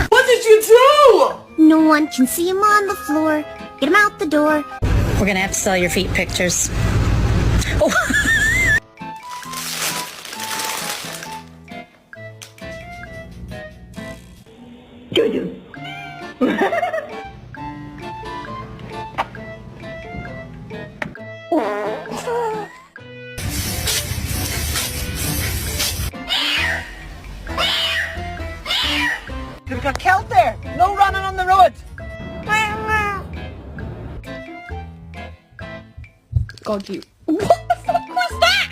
What did you do? No one can see him on the floor. Get him out the door. We're gonna have to sell your feet pictures. Oh. You've got Celt there. No running on the road. God, you. What the fuck was that?